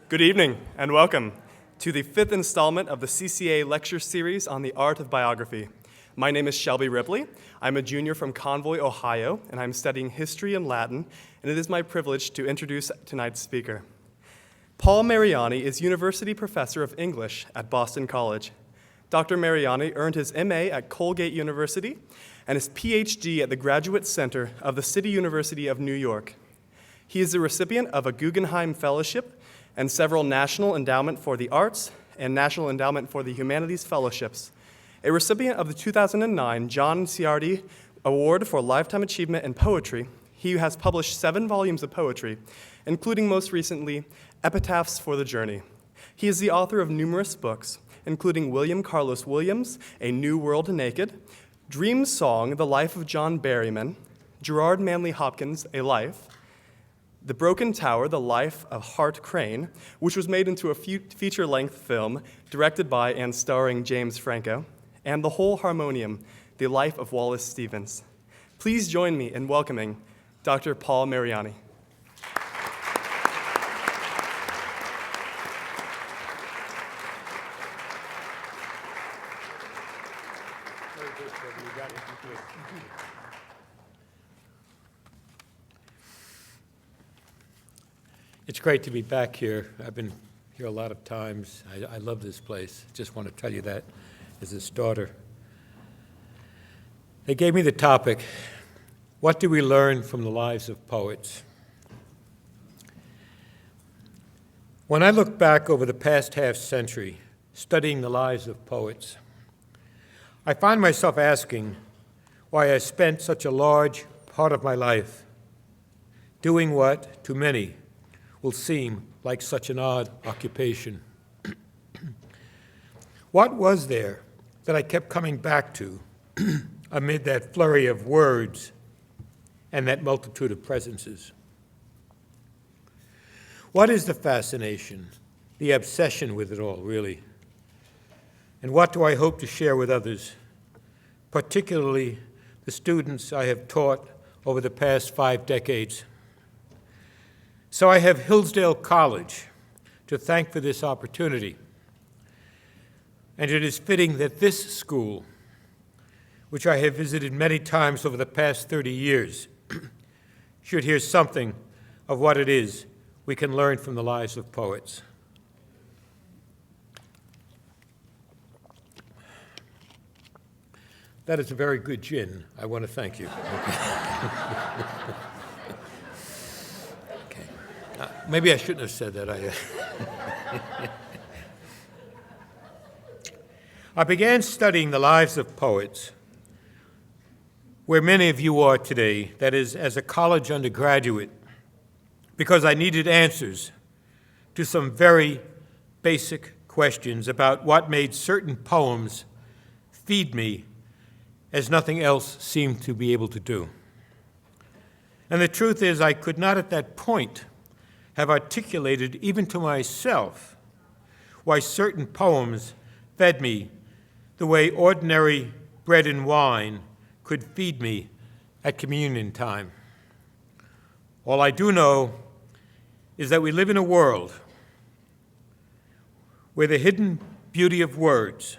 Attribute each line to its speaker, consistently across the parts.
Speaker 1: Good evening and welcome to the fifth installment of the CCA lecture series on the art of biography. My name is Shelby Ripley. I'm a junior from Convoy, Ohio, and I'm studying history and Latin, and it is my privilege to introduce tonight's speaker. Paul Mariani is University Professor of English at Boston College. Dr. Mariani earned his MA at Colgate University and his PhD at the Graduate Center of the City University of New York. He is the recipient of a Guggenheim Fellowship and several National Endowment for the Arts and National Endowment for the Humanities Fellowships, a recipient of the 2009 John Ciardi Award for Lifetime Achievement in Poetry. He has published 7 volumes of poetry, including most recently, Epitaphs for the Journey. He is the author of numerous books, including William Carlos Williams, A New World Naked, Dream Song, The Life of John Berryman, Gerard Manley Hopkins, A Life, The Broken Tower, The Life of Hart Crane, which was made into a feature-length film directed by and starring James Franco, and The Whole Harmonium, The Life of Wallace Stevens. Please join me in welcoming Dr. Paul Mariani.
Speaker 2: It's great to be back here. I've been here a lot of times. I love this place. Just want to tell you that as a starter. They gave me the topic, what do we learn from the lives of poets? When I look back over the past half-century, studying the lives of poets, I find myself asking why I spent such a large part of my life doing what, to many, will seem like such an odd occupation. What was there that I kept coming back to amid that flurry of words and that multitude of presences? What is the fascination, the obsession with it all, really? And what do I hope to share with others, particularly the students I have taught over the past 5 decades? So I have Hillsdale College to thank for this opportunity. And it is fitting that this school, which I have visited many times over the past 30 years, should hear something of what it is we can learn from the lives of poets. That is a very good gin. I want to thank you. Maybe I shouldn't have said that. I began studying the lives of poets where many of you are today, that is, as a college undergraduate, because I needed answers to some very basic questions about what made certain poems feed me as nothing else seemed to be able to do. And the truth is, I could not at that point have articulated, even to myself, why certain poems fed me the way ordinary bread and wine could feed me at communion time. All I do know is that we live in a world where the hidden beauty of words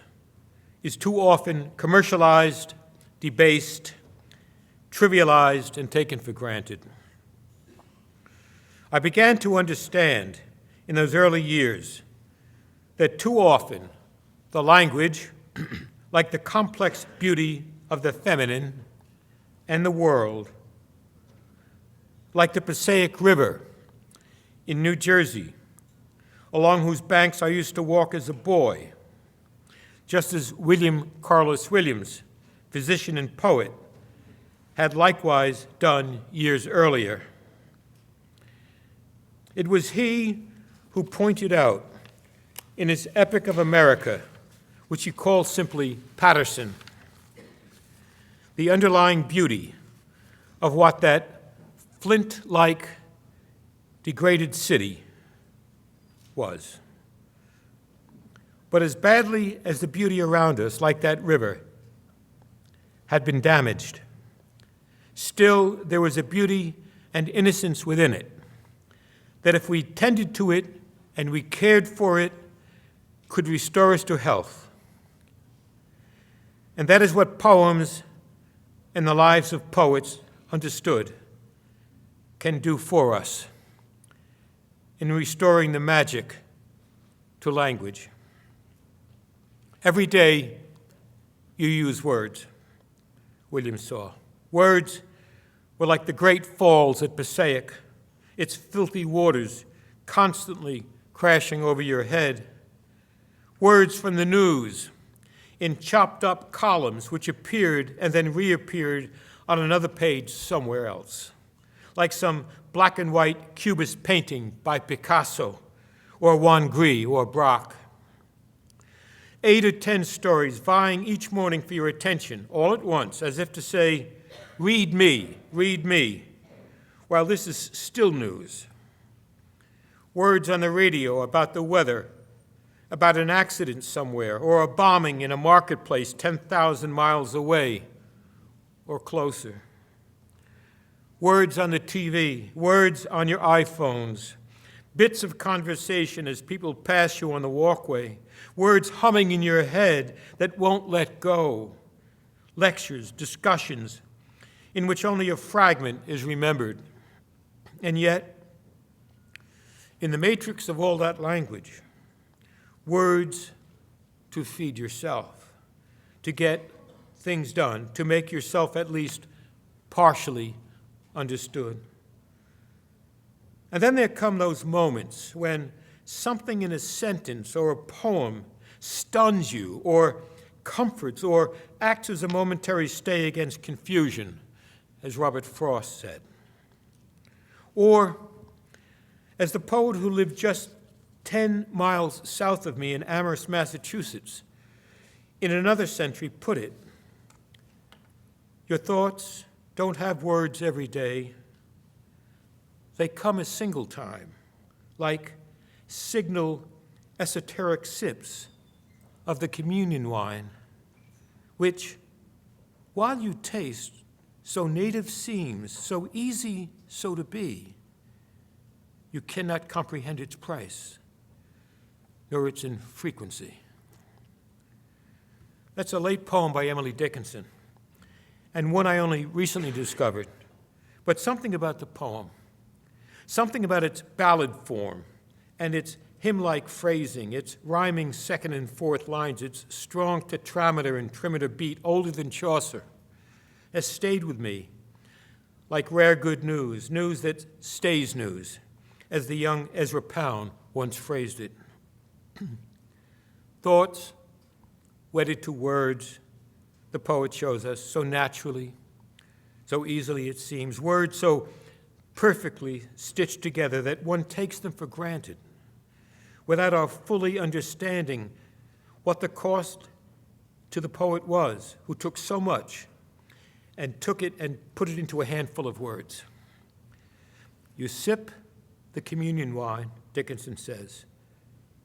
Speaker 2: is too often commercialized, debased, trivialized, and taken for granted. I began to understand in those early years that too often the language, like the complex beauty of the feminine and the world, like the Passaic River in New Jersey, along whose banks I used to walk as a boy, just as William Carlos Williams, physician and poet, had likewise done years earlier. It was he who pointed out in his Epic of America, which he called simply Patterson, the underlying beauty of what that flint-like degraded city was. But as badly as the beauty around us, like that river, had been damaged, still there was a beauty and innocence within it that if we tended to it and we cared for it, could restore us to health. And that is what poems and the lives of poets, understood, can do for us in restoring the magic to language. Every day you use words, William saw. Words were like the great falls at Passaic, its filthy waters constantly crashing over your head. Words from the news in chopped up columns which appeared and then reappeared on another page somewhere else, like some black and white cubist painting by Picasso or Juan Gris or Braque. 8 or 10 stories vying each morning for your attention, all at once, as if to say, read me, while this is still news. Words on the radio about the weather, about an accident somewhere, or a bombing in a marketplace 10,000 miles away or closer. Words on the TV, words on your iPhones, bits of conversation as people pass you on the walkway, words humming in your head that won't let go, lectures, discussions, in which only a fragment is remembered. And yet, in the matrix of all that language, words to feed yourself, to get things done, to make yourself at least partially understood. And then there come those moments when something in a sentence or a poem stuns you or comforts or acts as a momentary stay against confusion, as Robert Frost said. Or, as the poet who lived just 10 miles south of me in Amherst, Massachusetts, in another century put it, your thoughts don't have words every day. They come a single time, like signal esoteric sips of the communion wine, which, while you taste, so native seems, so easy so to be, you cannot comprehend its price, nor its infrequency. That's a late poem by Emily Dickinson, and one I only recently discovered. But something about the poem, something about its ballad form and its hymn-like phrasing, its rhyming second and fourth lines, its strong tetrameter and trimeter beat older than Chaucer, has stayed with me like rare good news, news that stays news, as the young Ezra Pound once phrased it. Thoughts wedded to words, the poet shows us, so naturally, so easily it seems, words so perfectly stitched together that one takes them for granted, without our fully understanding what the cost to the poet was, who took so much and took it and put it into a handful of words. You sip the communion wine, Dickinson says,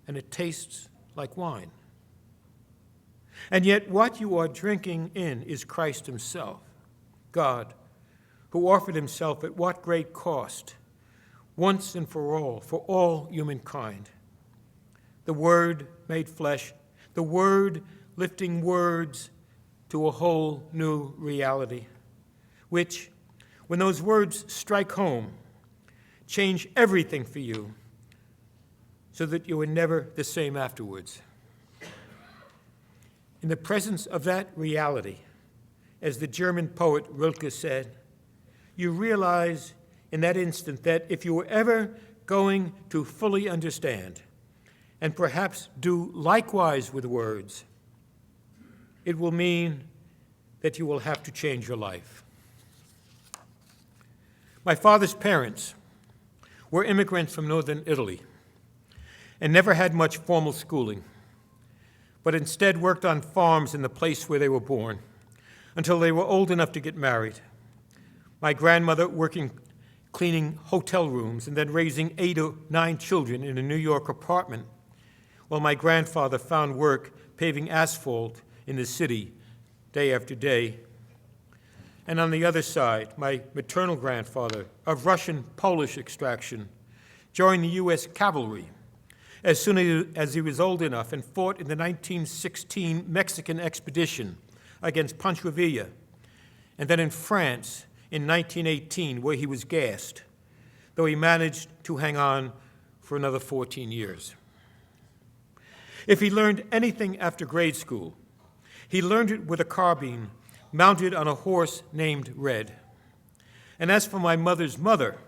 Speaker 2: and it tastes like wine. And yet what you are drinking in is Christ himself, God, who offered himself at what great cost, once and for all humankind. The Word made flesh, the Word lifting words to a whole new reality, which, when those words strike home, change everything for you so that you are never the same afterwards. In the presence of that reality, as the German poet Rilke said, you realize in that instant that if you were ever going to fully understand and perhaps do likewise with words, it will mean that you will have to change your life. My father's parents were immigrants from northern Italy and never had much formal schooling, but instead worked on farms in the place where they were born until they were old enough to get married. My grandmother working cleaning hotel rooms and then raising 8 or 9 children in a New York apartment, while my grandfather found work paving asphalt in the city day after day. And on the other side, my maternal grandfather, of Russian-Polish extraction, joined the U.S. cavalry as soon as he was old enough and fought in the 1916 Mexican expedition against Pancho Villa, and then in France in 1918, where he was gassed, though he managed to hang on for another 14 years. If he learned anything after grade school, he learned it with a carbine mounted on a horse named Red. And as for my mother's mother,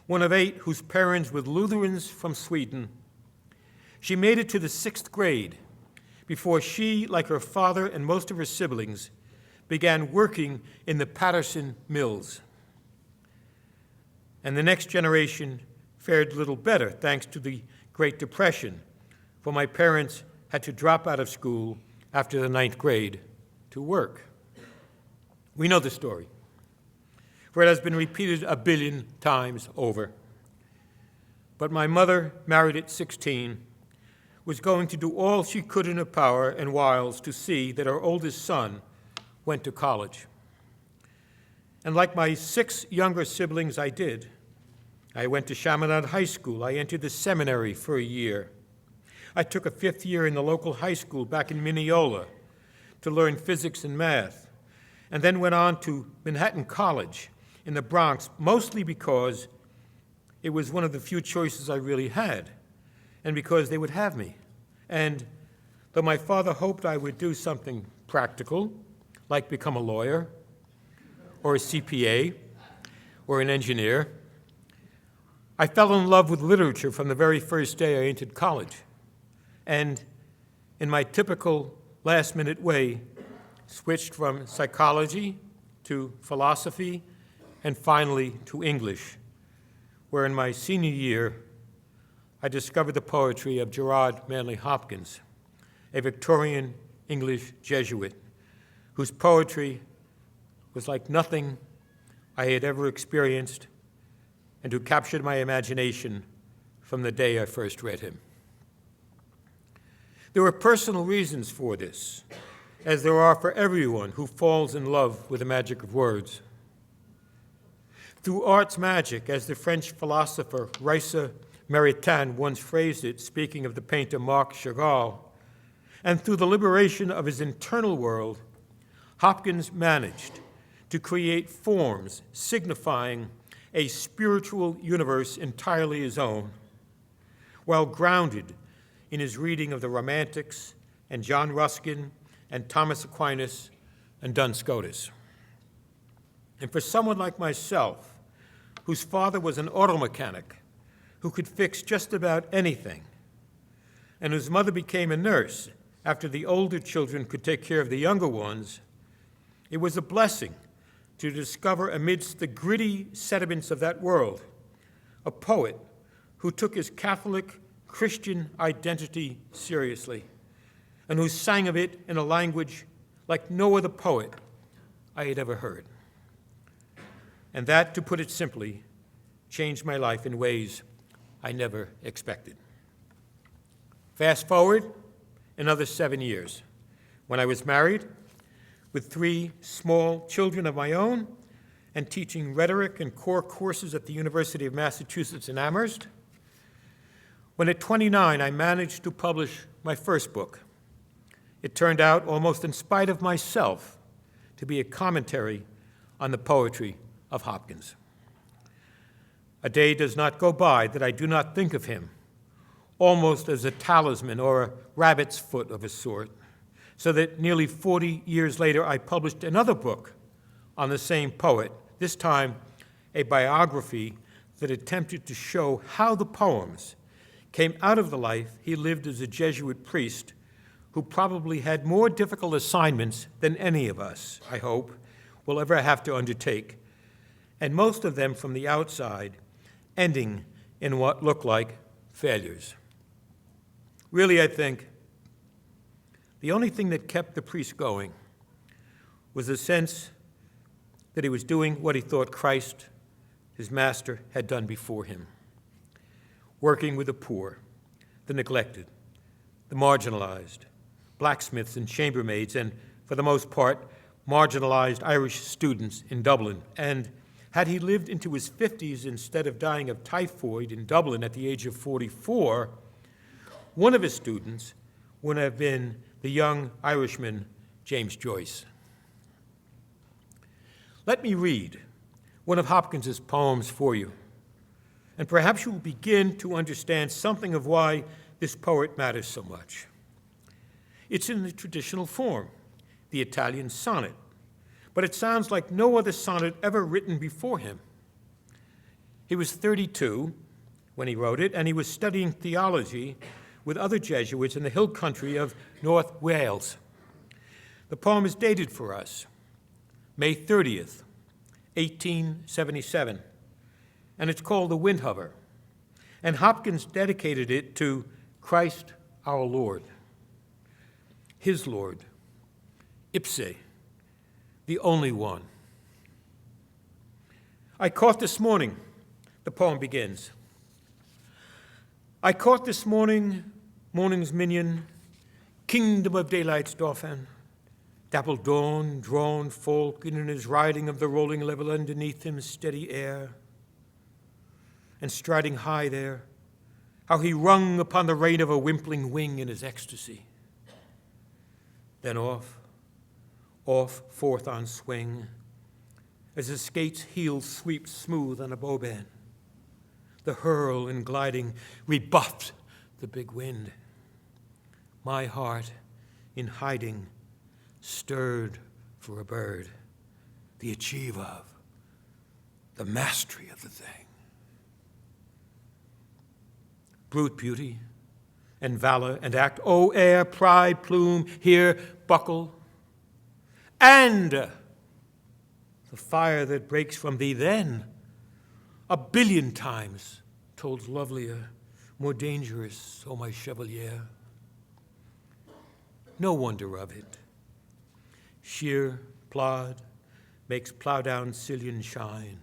Speaker 2: one of 8 whose parents were Lutherans from Sweden, she made it to the 6th grade before she, like her father and most of her siblings, began working in the Patterson mills. And the next generation fared little better thanks to the Great Depression, for my parents had to drop out of school after the 9th grade to work. We know the story, for it has been repeated a billion times over. But my mother, married at 16, was going to do all she could in her power and wiles to see that our oldest son went to college. And like my 6 younger siblings, I did. I went to Chaminade High School. I entered the seminary for a year. I took a 5th year in the local high school back in Mineola to learn physics and math, and then went on to Manhattan College in the Bronx, mostly because it was one of the few choices I really had, and because they would have me. And though my father hoped I would do something practical, like become a lawyer, or a CPA, or an engineer, I fell in love with literature from the very first day I entered college, and in my typical last-minute way, switched from psychology to philosophy, and finally to English, where in my senior year, I discovered the poetry of Gerard Manley Hopkins, a Victorian English Jesuit, whose poetry was like nothing I had ever experienced, and who captured my imagination from the day I first read him. There were personal reasons for this, as there are for everyone who falls in love with the magic of words. Through art's magic, as the French philosopher Raissa Maritain once phrased it, speaking of the painter Marc Chagall, and through the liberation of his internal world, Hopkins managed to create forms signifying a spiritual universe entirely his own, while grounded in his reading of the Romantics and John Ruskin and Thomas Aquinas and Duns Scotus. And for someone like myself, whose father was an auto mechanic who could fix just about anything, and whose mother became a nurse after the older children could take care of the younger ones, it was a blessing to discover amidst the gritty sediments of that world a poet who took his Catholic Christian identity seriously, and who sang of it in a language like no other poet I had ever heard. And that, to put it simply, changed my life in ways I never expected. Fast forward another 7 years, when I was married, with 3 small children of my own, and teaching rhetoric and core courses at the University of Massachusetts in Amherst, when at 29 I managed to publish my first book. It turned out, almost in spite of myself, to be a commentary on the poetry of Hopkins. A day does not go by that I do not think of him, almost as a talisman or a rabbit's foot of a sort, so that nearly 40 years later I published another book on the same poet, this time a biography that attempted to show how the poems came out of the life he lived as a Jesuit priest who probably had more difficult assignments than any of us, I hope, will ever have to undertake, and most of them from the outside, ending in what looked like failures. Really, I think the only thing that kept the priest going was the sense that he was doing what he thought Christ, his master, had done before him, working with the poor, the neglected, the marginalized, blacksmiths and chambermaids, and, for the most part, marginalized Irish students in Dublin. And had he lived into his 50s instead of dying of typhoid in Dublin at the age of 44, One of his students would have been the young Irishman James Joyce. Let me read one of Hopkins's poems for you, and perhaps you will begin to understand something of why this poet matters so much. It's in the traditional form, the Italian sonnet, but it sounds like no other sonnet ever written before him. He was 32 when he wrote it, and he was studying theology with other Jesuits in the hill country of North Wales. The poem is dated for us, May 30th, 1877, and it's called The Windhover, and Hopkins dedicated it to Christ our Lord, his Lord, ipse, the only one. I caught this morning, the poem begins. I caught this morning's minion, kingdom of daylight's dauphin, dappled dawn, drawn falcon in his riding of the rolling level underneath him, steady air, and striding high there, how he rung upon the rein of a wimpling wing in his ecstasy. Then off, forth on swing, as his skate's heels sweep smooth on a bowband. The hurl and gliding rebuffed the big wind. My heart, in hiding, stirred for a bird, the achieve of, the mastery of the thing. Brute beauty and valor and act, O air, pride, plume, here buckle, and the fire that breaks from thee then, a billion times told lovelier, more dangerous, O my chevalier. No wonder of it. Sheer plod makes plow down Cillian shine,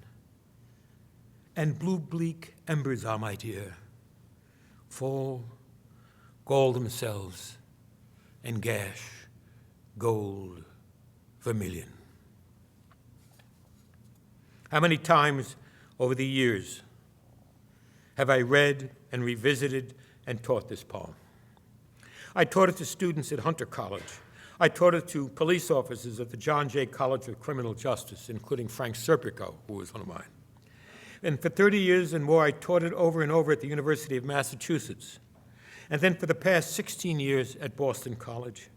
Speaker 2: and blue bleak embers are, my dear, fall, gall themselves, and gash gold vermilion. How many times over the years have I read and revisited and taught this poem? I taught it to students at Hunter College. I taught it to police officers at the John Jay College of Criminal Justice, including Frank Serpico, who was one of mine. And for 30 years and more, I taught it over and over at the University of Massachusetts. And then for the past 16 years at Boston College.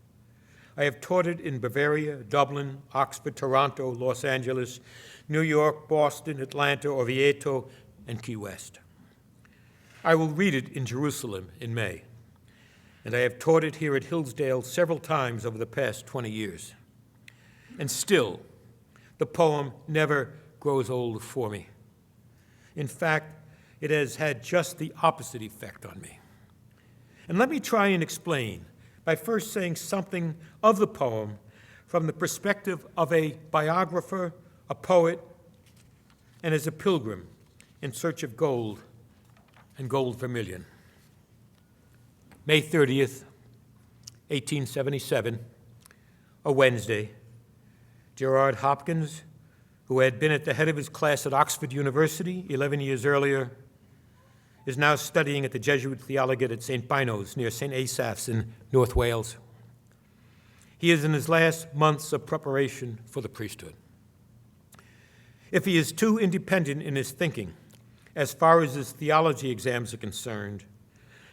Speaker 2: I have taught it in Bavaria, Dublin, Oxford, Toronto, Los Angeles, New York, Boston, Atlanta, Oviedo, and Key West. I will read it in Jerusalem in May, and I have taught it here at Hillsdale several times over the past 20 years. And still, the poem never grows old for me. In fact, it has had just the opposite effect on me. And let me try and explain by first saying something of the poem from the perspective of a biographer, a poet, and as a pilgrim in search of gold and gold vermilion. May 30th, 1877, a Wednesday, Gerard Hopkins, who had been at the head of his class at Oxford University 11 years earlier, is now studying at the Jesuit Theologate at St. Bino's near St. Asaph's in North Wales. He is in his last months of preparation for the priesthood. If he is too independent in his thinking, as far as his theology exams are concerned,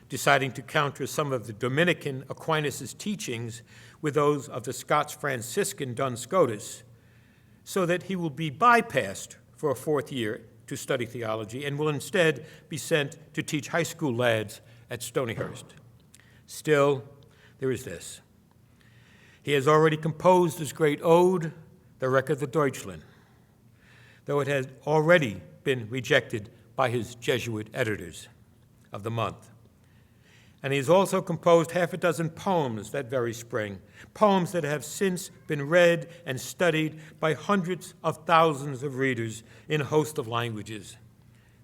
Speaker 2: deciding to counter some of the Dominican Aquinas' teachings with those of the Scots Franciscan Duns Scotus, so that he will be bypassed for a fourth year to study theology and will instead be sent to teach high school lads at Stonyhurst. Still, there is this. He has already composed his great ode, the Record of Deutschland, though it has already been rejected by his Jesuit editors of the month. And he has also composed half a dozen poems that very spring, poems that have since been read and studied by hundreds of thousands of readers in a host of languages.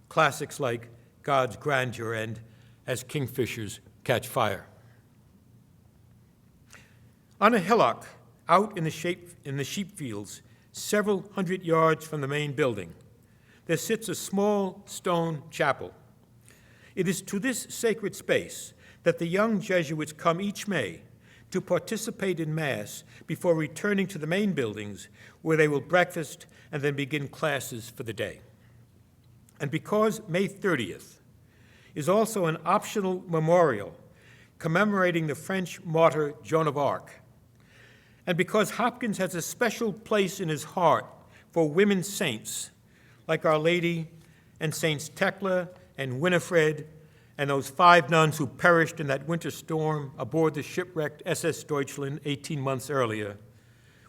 Speaker 2: Classics like God's Grandeur and As Kingfishers Catch Fire. On a hillock out in the sheep fields, several hundred yards from the main building, there sits a small stone chapel. It is to this sacred space that the young Jesuits come each May to participate in Mass before returning to the main buildings, where they will breakfast and then begin classes for the day. And because May 30th is also an optional memorial commemorating the French martyr Joan of Arc, and because Hopkins has a special place in his heart for women saints like Our Lady and Saints Tekla and Winifred and those 5 nuns who perished in that winter storm aboard the shipwrecked SS Deutschland 18 months earlier,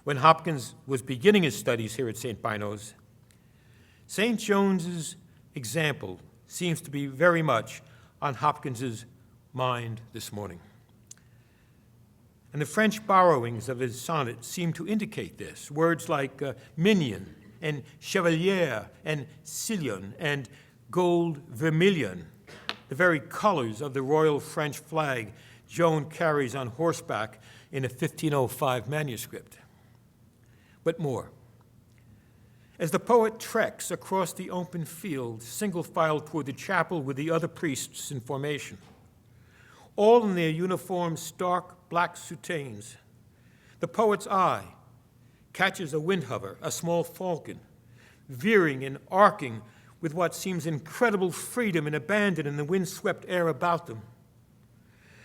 Speaker 2: when Hopkins was beginning his studies here at St. Bino's, St. Joan's example seems to be very much on Hopkins's mind this morning. And the French borrowings of his sonnet seem to indicate this. Words like minion and chevalier and sillon and gold vermilion, the very colors of the royal French flag Joan carries on horseback in a 1505 manuscript. But more. As the poet treks across the open field, single file toward the chapel with the other priests in formation, all in their uniform stark black soutanes, the poet's eye catches a windhover, a small falcon, veering and arcing with what seems incredible freedom and abandon in the windswept air about them,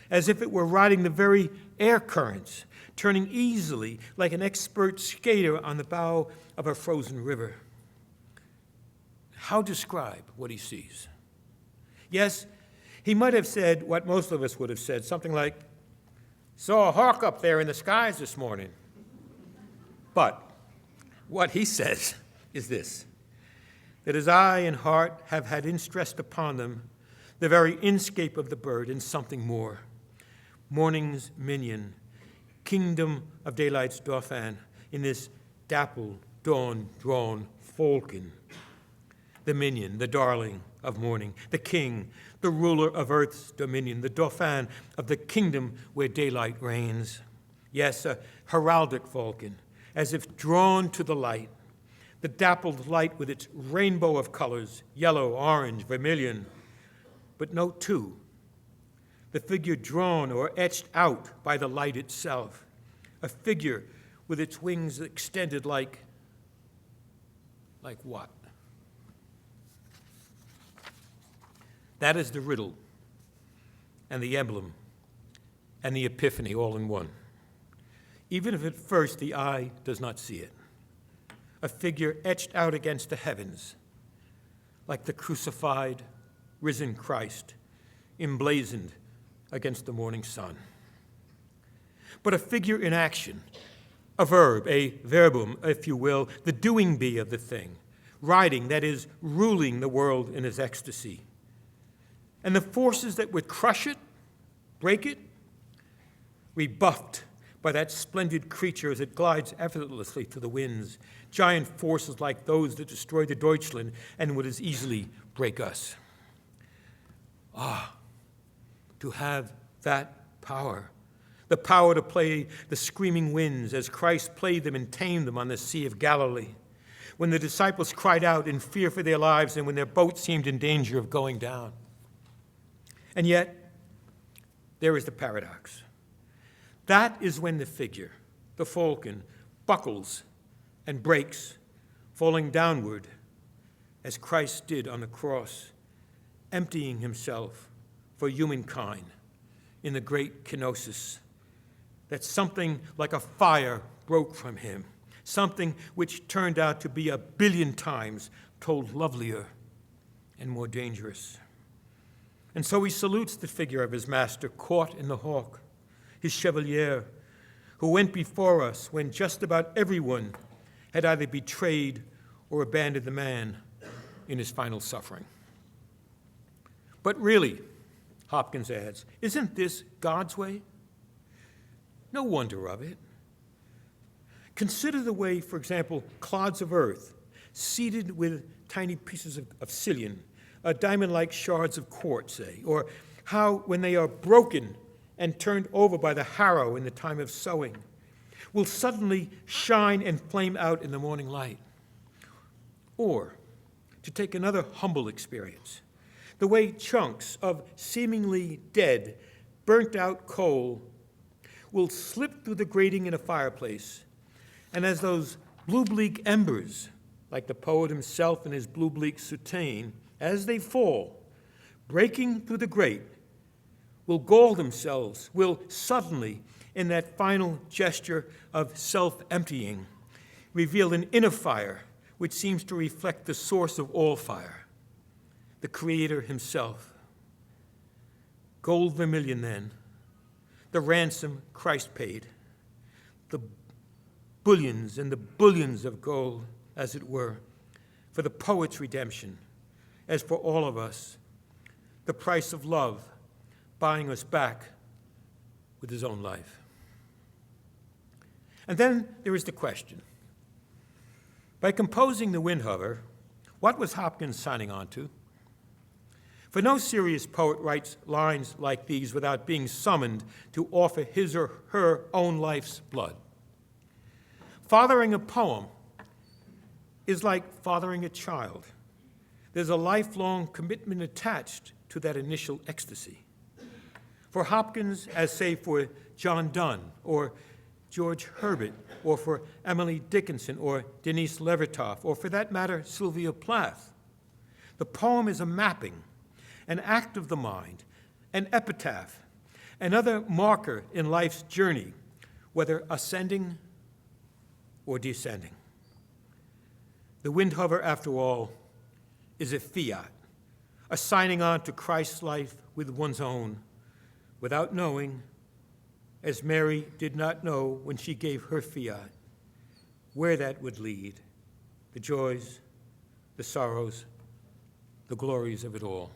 Speaker 2: as if it were riding the very air currents, turning easily like an expert skater on the bow of a frozen river. How describe what he sees? Yes, he might have said what most of us would have said, something like, "Saw a hawk up there in the skies this morning." But what he says is this, that his eye and heart have had instressed upon them the very inscape of the bird and something more. Morning's minion, kingdom of daylight's dauphin, in this dapple, dawn-drawn falcon. The minion, the darling of morning, the king, the ruler of earth's dominion, the dauphin of the kingdom where daylight reigns. Yes, a heraldic falcon, as if drawn to the light, the dappled light with its rainbow of colors, yellow, orange, vermilion. But note, too, the figure drawn or etched out by the light itself, a figure with its wings extended like what? That is the riddle and the emblem and the epiphany all in one, even if at first the eye does not see it. A figure etched out against the heavens, like the crucified, risen Christ, emblazoned against the morning sun. But a figure in action, a verb, a verbum, if you will, the doing be of the thing, riding, that is, ruling the world in his ecstasy. And the forces that would crush it, break it, rebuffed by that splendid creature as it glides effortlessly to the winds, giant forces like those that destroyed the Deutschland and would as easily break us. Ah, to have that power, the power to play the screaming winds as Christ played them and tamed them on the Sea of Galilee, when the disciples cried out in fear for their lives and when their boat seemed in danger of going down. And yet, there is the paradox. That is when the figure, the falcon, buckles and breaks, falling downward, as Christ did on the cross, emptying himself for humankind in the great kenosis, that something like a fire broke from him, something which turned out to be 1 billion times told lovelier and more dangerous. And so he salutes the figure of his master caught in the hawk, his chevalier, who went before us when just about everyone had either betrayed or abandoned the man in his final suffering. But really, Hopkins adds, isn't this God's way? No wonder of it. Consider the way, for example, clods of earth, seeded with tiny pieces of psyllium, diamond-like shards of quartz, say, or how, when they are broken and turned over by the harrow in the time of sowing, will suddenly shine and flame out in the morning light. Or, to take another humble experience, the way chunks of seemingly dead, burnt-out coal will slip through the grating in a fireplace, and as those blue-bleak embers, like the poet himself in his blue-bleak soutane, as they fall, breaking through the grate, will gall themselves, will suddenly, in that final gesture of self-emptying, reveal an inner fire which seems to reflect the source of all fire, the Creator himself. Gold vermilion, then, the ransom Christ paid, the bullions and the bullions of gold, as it were, for the poet's redemption, as for all of us, the price of love, buying us back with his own life. And then there is the question. By composing The Windhover, what was Hopkins signing on to? For no serious poet writes lines like these without being summoned to offer his or her own life's blood. Fathering a poem is like fathering a child. There's a lifelong commitment attached to that initial ecstasy. For Hopkins, as say for John Donne or George Herbert, or for Emily Dickinson or Denise Levertov, or for that matter, Sylvia Plath, the poem is a mapping, an act of the mind, an epitaph, another marker in life's journey, whether ascending or descending. The Windhover, after all, is a fiat, a signing on to Christ's life with one's own, without knowing, as Mary did not know when she gave her fiat, where that would lead, the joys, the sorrows, the glories of it all.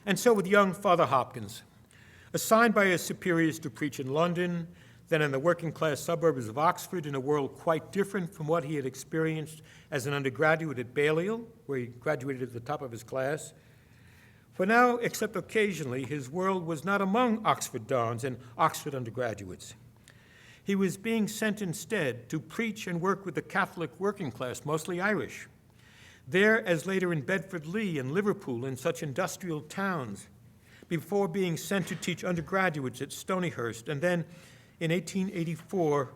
Speaker 2: And so with young Father Hopkins, assigned by his superiors to preach in London, then in the working-class suburbs of Oxford, in a world quite different from what he had experienced as an undergraduate at Balliol, where he graduated at the top of his class. For now, except occasionally, his world was not among Oxford dons and Oxford undergraduates. He was being sent instead to preach and work with the Catholic working class, mostly Irish. There, as later in Bedford-Lee and Liverpool, in such industrial towns, before being sent to teach undergraduates at Stonyhurst, and then in 1884,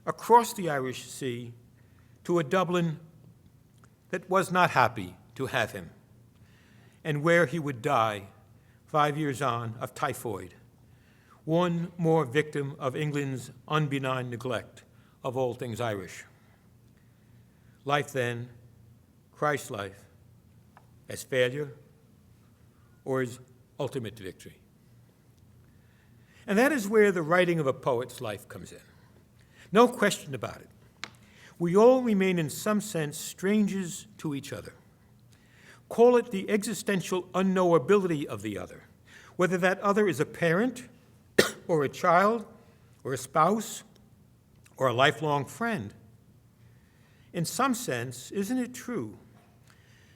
Speaker 2: across the Irish Sea, to a Dublin that was not happy to have him, and where he would die 5 years on of typhoid, one more victim of England's unbenign neglect of all things Irish. Life then, Christ's life, as failure or as ultimate victory. And that is where the writing of a poet's life comes in. No question about it. We all remain in some sense strangers to each other. Call it the existential unknowability of the other, whether that other is a parent or a child or a spouse or a lifelong friend. In some sense, isn't it true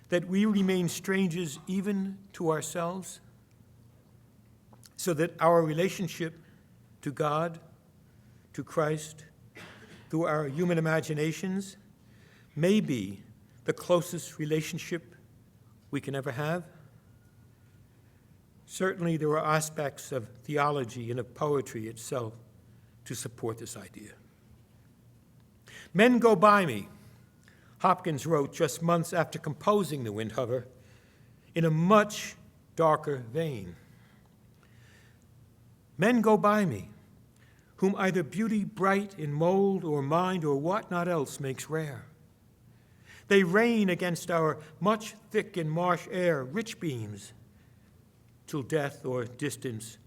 Speaker 2: that we remain strangers even to ourselves? So that our relationship to God, to Christ, through our human imaginations, may be the closest relationship we can ever have? Certainly there are aspects of theology and of poetry itself to support this idea. Men go by me, Hopkins wrote just months after composing The Windhover, in a much darker vein. Men go by me, whom either beauty bright in mold or mind or what not else makes rare. They rain against our much thick and marsh air, rich beams, till death or distance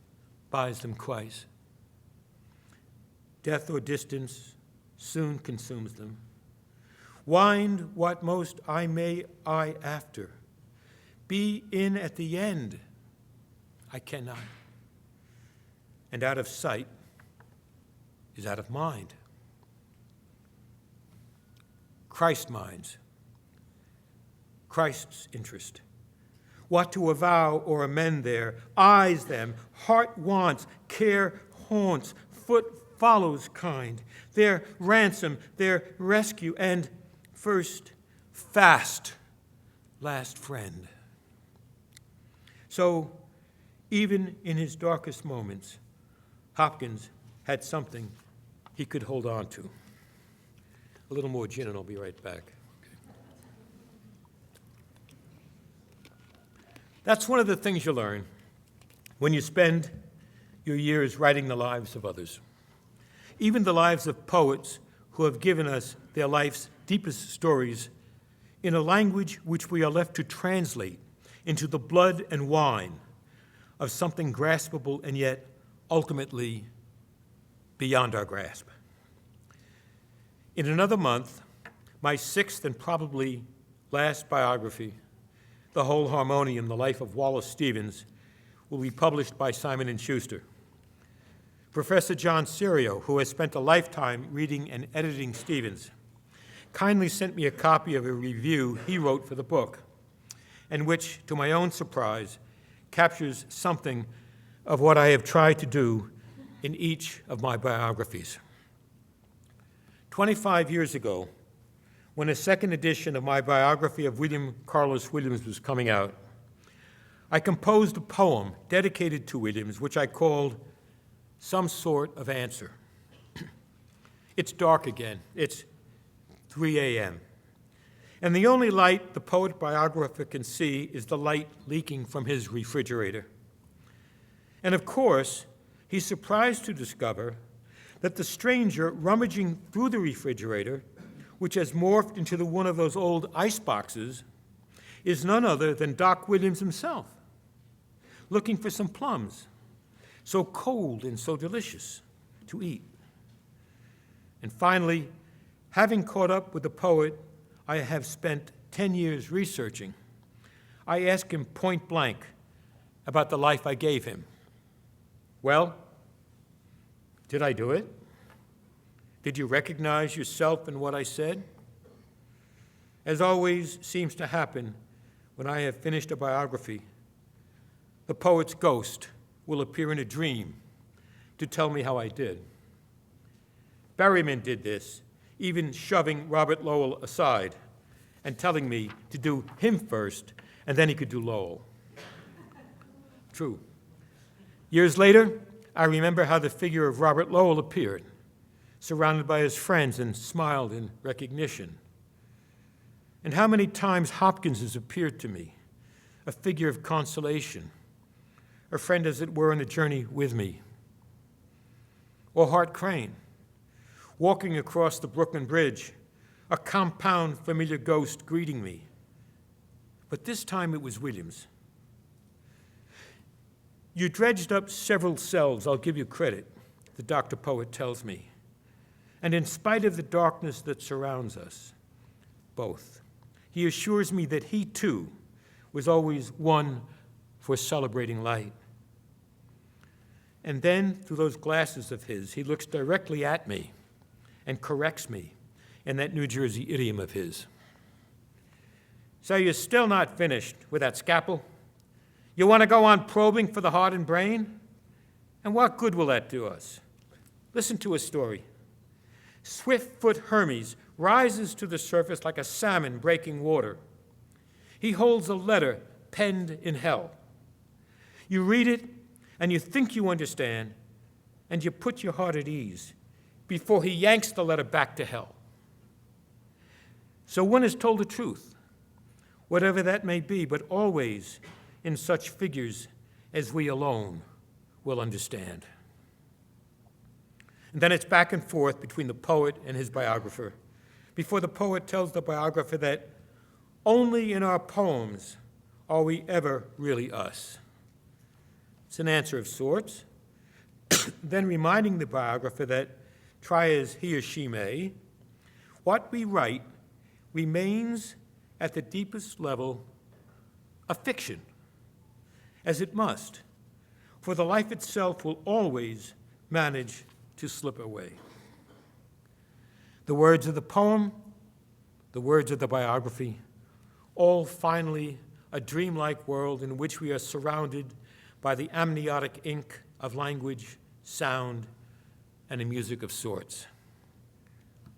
Speaker 2: buys them twice. Death or distance soon consumes them. Wind what most I may I after, be in at the end, I cannot. And out of sight is out of mind. Christ minds, Christ's interest. What to avow or amend there, eyes them, heart wants, care haunts, foot follows kind, their ransom, their rescue, and first, fast, last friend. So, Even in his darkest moments, Hopkins had something he could hold on to. A little more gin and I'll be right back. Okay. That's one of the things you learn when you spend your years writing the lives of others. Even the lives of poets who have given us their life's deepest stories in a language which we are left to translate into the blood and wine of something graspable and yet ultimately beyond our grasp. In another month, my sixth and probably last biography, The Whole Harmonium, The Life of Wallace Stevens, will be published by Simon & Schuster. Professor John Serio, who has spent a lifetime reading and editing Stevens, kindly sent me a copy of a review he wrote for the book, and which, to my own surprise, captures something of what I have tried to do in each of my biographies. 25 years ago, when a second edition of my biography of William Carlos Williams was coming out, I composed a poem dedicated to Williams, which I called Some Sort of Answer. It's dark again. It's 3 a.m. And the only light the poet biographer can see is the light leaking from his refrigerator. And of course, he's surprised to discover that the stranger rummaging through the refrigerator, which has morphed into one of those old ice boxes, is none other than Doc Williams himself, looking for some plums, so cold and so delicious to eat. And finally, having caught up with the poet I have spent 10 years researching, I asked him point blank about the life I gave him. Well, did I do it? Did you recognize yourself in what I said? As always seems to happen when I have finished a biography, the poet's ghost will appear in a dream to tell me how I did. Berryman did this, even shoving Robert Lowell aside and telling me to do him first, and then he could do Lowell. True. Years later, I remember how the figure of Robert Lowell appeared, surrounded by his friends, and smiled in recognition. And how many times Hopkins has appeared to me, a figure of consolation, a friend, as it were, on a journey with me. Or Hart Crane, walking across the Brooklyn Bridge, a compound familiar ghost greeting me. But this time it was Williams. You dredged up several selves, I'll give you credit, the Dr. Poet tells me. And in spite of the darkness that surrounds us, both, he assures me that he, too, was always one for celebrating light. And then, through those glasses of his, he looks directly at me and corrects me in that New Jersey idiom of his. So you're still not finished with that scalpel? You want to go on probing for the heart and brain? And what good will that do us? Listen to a story. Swift-foot Hermes rises to the surface like a salmon breaking water. He holds a letter penned in hell. You read it, and you think you understand, and you put your heart at ease before he yanks the letter back to hell. So one is told the truth, whatever that may be, but always in such figures as we alone will understand. And then it's back and forth between the poet and his biographer, before the poet tells the biographer that only in our poems are we ever really us. It's an answer of sorts, then reminding the biographer that, try as he or she may, what we write remains at the deepest level a fiction, as it must, for the life itself will always manage to slip away. The words of the poem, the words of the biography, all finally a dreamlike world in which we are surrounded by the amniotic ink of language, sound, and a music of sorts.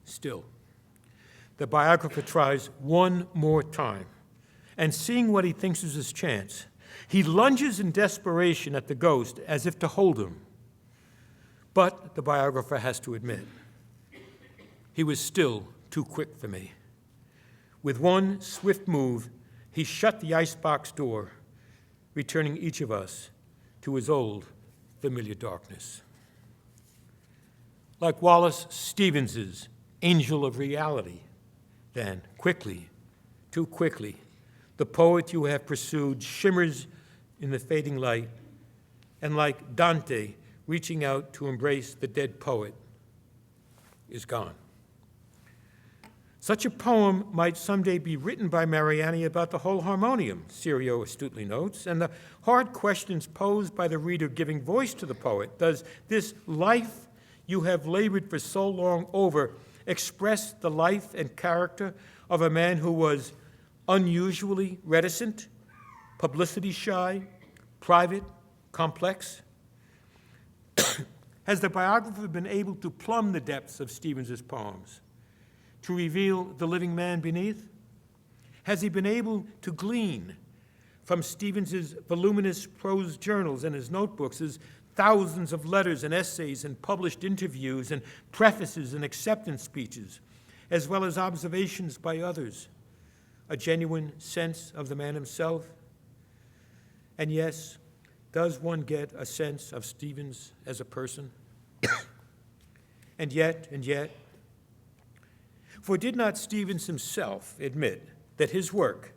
Speaker 2: Still, the biographer tries one more time, and seeing what he thinks is his chance, He lunges in desperation at the ghost as if to hold him. But, the biographer has to admit, he was still too quick for me. With one swift move, he shut the icebox door, returning each of us to his old, familiar darkness. Like Wallace Stevens's Angel of Reality, then, quickly, too quickly, the poet you have pursued shimmers in the fading light, and like Dante reaching out to embrace the dead poet, is gone. Such a poem might someday be written by Mariani about the whole Harmonium, Serio astutely notes, and the hard questions posed by the reader giving voice to the poet. Does this life you have labored for so long over express the life and character of a man who was unusually reticent, publicity shy, private, complex? Has the biographer been able to plumb the depths of Stevens's poems, to reveal the living man beneath? Has he been able to glean from Stevens's voluminous prose journals and his notebooks, his thousands of letters and essays and published interviews and prefaces and acceptance speeches, as well as observations by others, a genuine sense of the man himself? And yes, does one get a sense of Stevens as a person? And yet, for did not Stevens himself admit that his work,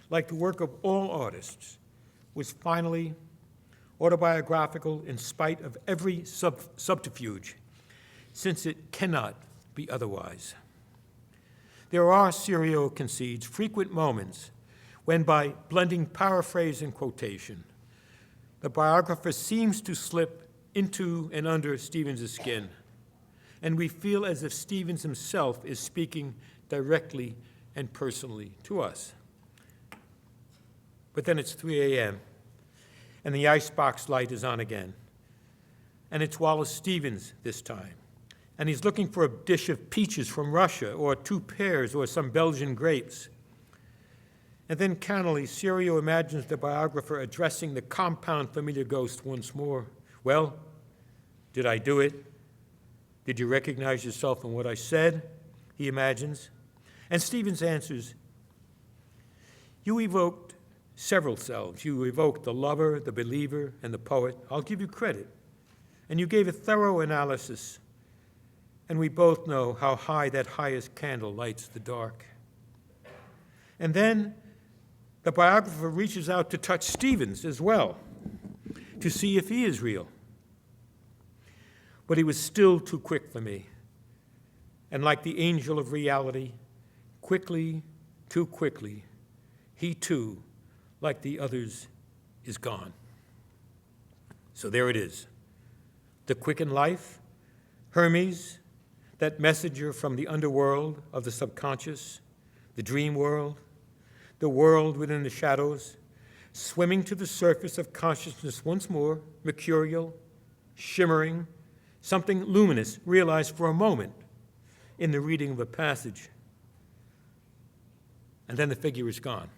Speaker 2: like the work of all artists, was finally autobiographical in spite of every subterfuge, since it cannot be otherwise? There are, Serio concedes, frequent moments when, by blending paraphrase and quotation, the biographer seems to slip into and under Stevens' skin, and we feel as if Stevens himself is speaking directly and personally to us. But then it's 3 a.m., and the icebox light is on again, and it's Wallace Stevens this time, and he's looking for a dish of peaches from Russia, or 2 pears, or some Belgian grapes. And then cannily, Serio imagines the biographer addressing the compound familiar ghost once more. Well, did I do it? Did you recognize yourself in what I said? He imagines. And Stevens answers, you evoked several selves. You evoked the lover, the believer, and the poet. I'll give you credit. And you gave a thorough analysis. And we both know how high that highest candle lights the dark. And then the biographer reaches out to touch Stevens as well, to see if he is real. But he was still too quick for me. And like the angel of reality, quickly, too quickly, he too, like the others, is gone. So there it is. The quickened life, Hermes, that messenger from the underworld of the subconscious, the dream world, the world within the shadows, swimming to the surface of consciousness once more, mercurial, shimmering, something luminous realized for a moment in the reading of a passage. And then the figure is gone.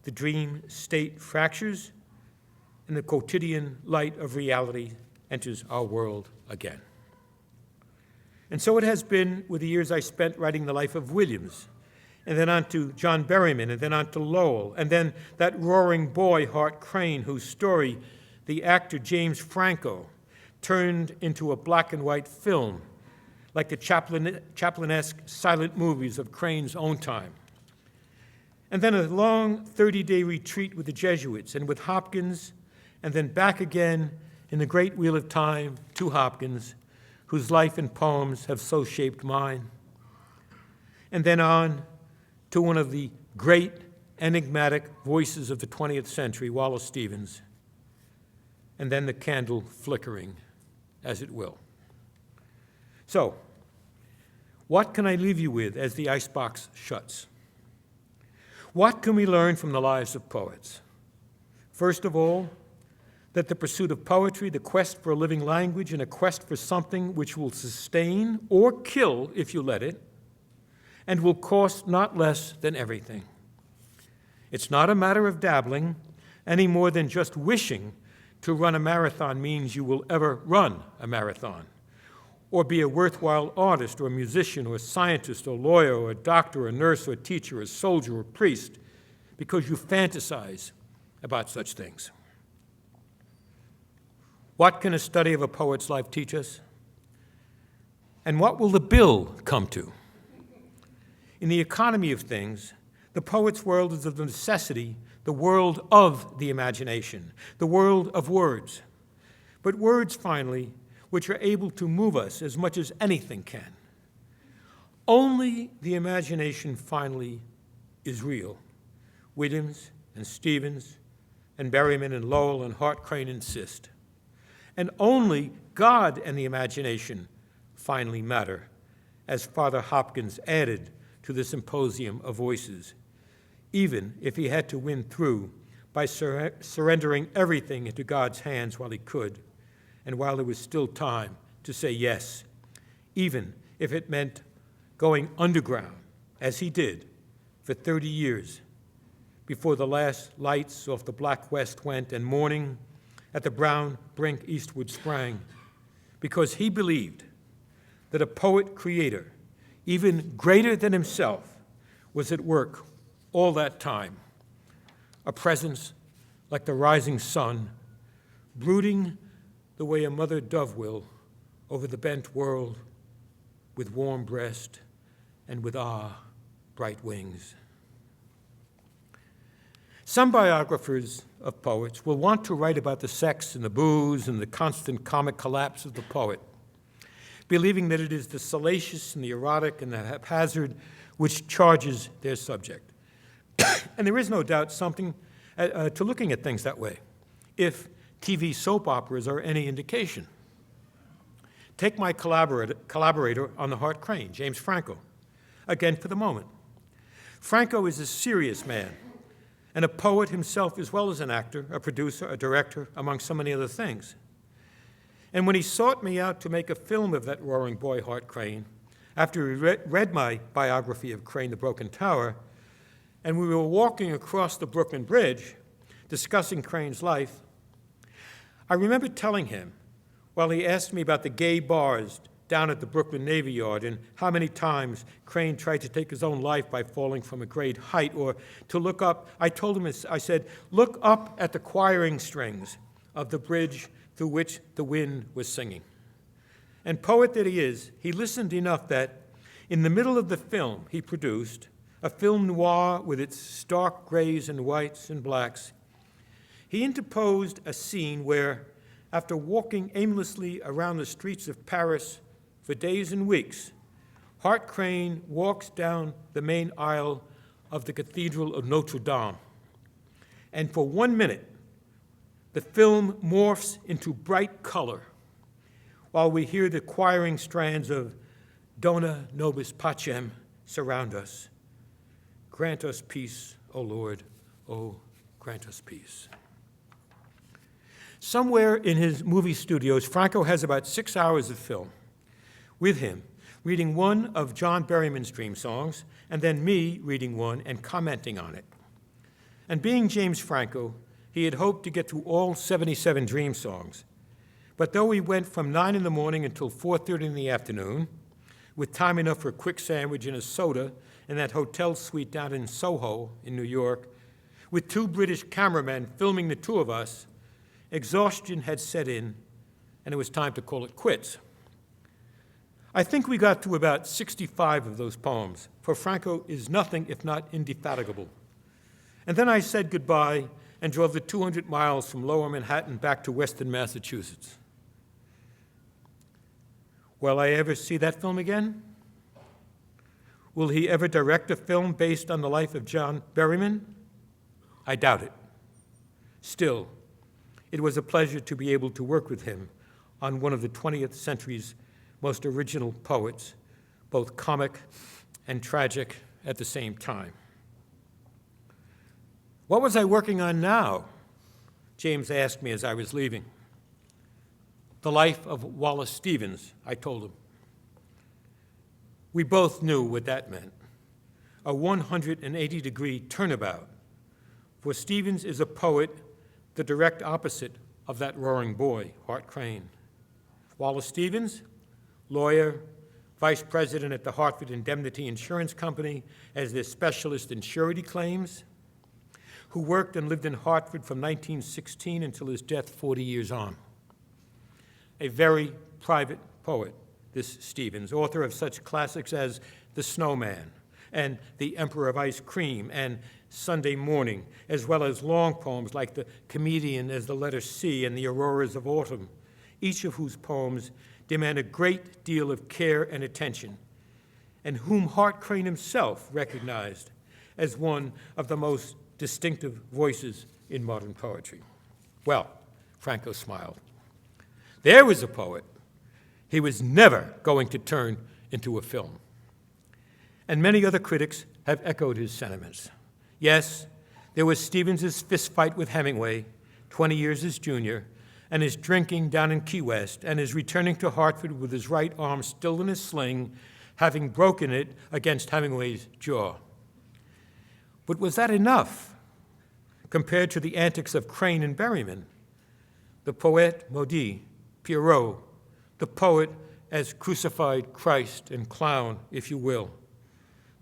Speaker 2: The dream state fractures, and the quotidian light of reality enters our world again. And so it has been with the years I spent writing the life of Williams, and then on to John Berryman, and then on to Lowell, and then that roaring boy, Hart Crane, whose story the actor James Franco turned into a black and white film, like the Chaplin-esque silent movies of Crane's own time. And then a long 30-day retreat with the Jesuits and with Hopkins, and then back again in the great wheel of time to Hopkins, whose life and poems have so shaped mine. And then on to one of the great enigmatic voices of the 20th century, Wallace Stevens, and then the candle flickering as it will. So, what can I leave you with as the icebox shuts? What can we learn from the lives of poets? First of all, that the pursuit of poetry, the quest for a living language, and a quest for something which will sustain or kill if you let it, and will cost not less than everything. It's not a matter of dabbling, any more than just wishing to run a marathon means you will ever run a marathon, or be a worthwhile artist or musician or scientist or lawyer or doctor or nurse or teacher or soldier or priest because you fantasize about such things. What can a study of a poet's life teach us? And what will the bill come to? In the economy of things, the poet's world is of necessity the world of the imagination, the world of words. But words, finally, which are able to move us as much as anything can. Only the imagination, finally, is real. Williams and Stevens and Berryman and Lowell and Hart Crane insist. And only God and the imagination finally matter, as Father Hopkins added to the symposium of voices, even if he had to win through by surrendering everything into God's hands while he could, and while there was still time to say yes, even if it meant going underground, as he did, for 30 years, before the last lights off the black west went and morning at the brown brink eastward sprang, because he believed that a poet-creator, even greater than himself, was at work all that time, a presence like the rising sun, brooding the way a mother dove will over the bent world with warm breast and with bright wings. Some biographers of poets will want to write about the sex and the booze and the constant comic collapse of the poet, believing that it is the salacious and the erotic and the haphazard which charges their subject. And there is no doubt something to looking at things that way, if TV soap operas are any indication. Take my collaborator on the Hart Crane, James Franco, again for the moment. Franco is a serious man, and a poet himself as well as an actor, a producer, a director, among so many other things. And when he sought me out to make a film of that roaring boy, Hart Crane, after he read my biography of Crane, the Broken Tower, and we were walking across the Brooklyn Bridge, discussing Crane's life, I remember telling him, while he asked me about the gay bars down at the Brooklyn Navy Yard and how many times Crane tried to take his own life by falling from a great height, or to look up, I told him, I said, look up at the choiring strings of the bridge through which the wind was singing. And poet that he is, he listened enough that in the middle of the film he produced, a film noir with its stark grays and whites and blacks, he interposed a scene where, after walking aimlessly around the streets of Paris for days and weeks, Hart Crane walks down the main aisle of the Cathedral of Notre Dame. And for 1 minute, the film morphs into bright color while we hear the choiring strands of Dona nobis pacem surround us. Grant us peace, O Lord, O grant us peace. Somewhere in his movie studios, Franco has about 6 hours of film with him, reading one of John Berryman's dream songs, and then me reading one and commenting on it. And being James Franco, he had hoped to get through all 77 dream songs. But though we went from 9 in the morning until 4:30 in the afternoon, with time enough for a quick sandwich and a soda in that hotel suite down in Soho in New York, with 2 British cameramen filming the 2 of us, exhaustion had set in, and it was time to call it quits. I think we got through about 65 of those poems, for Franco is nothing if not indefatigable. And then I said goodbye and drove the 200 miles from Lower Manhattan back to Western Massachusetts. Will I ever see that film again? Will he ever direct a film based on the life of John Berryman? I doubt it. Still, it was a pleasure to be able to work with him on one of the 20th century's most original poets, both comic and tragic at the same time. What was I working on now? James asked me as I was leaving. The life of Wallace Stevens, I told him. We both knew what that meant, a 180-degree turnabout, for Stevens is a poet the direct opposite of that roaring boy, Hart Crane. Wallace Stevens, lawyer, vice president at the Hartford Indemnity Insurance Company as their specialist in surety claims, who worked and lived in Hartford from 1916 until his death 40 years on. A very private poet, this Stevens, author of such classics as The Snowman and The Emperor of Ice Cream and Sunday Morning, as well as long poems like The Comedian as the Letter C and The Auroras of Autumn, each of whose poems demand a great deal of care and attention, and whom Hart Crane himself recognized as one of the most distinctive voices in modern poetry. Well, Franco smiled. There was a poet he was never going to turn into a film. And many other critics have echoed his sentiments. Yes, there was Stevens' fistfight with Hemingway, 20 years his junior, and his drinking down in Key West, and his returning to Hartford with his right arm still in his sling, having broken it against Hemingway's jaw. But was that enough compared to the antics of Crane and Berryman? The poet maudit, Pierrot, the poet as crucified Christ and clown, if you will.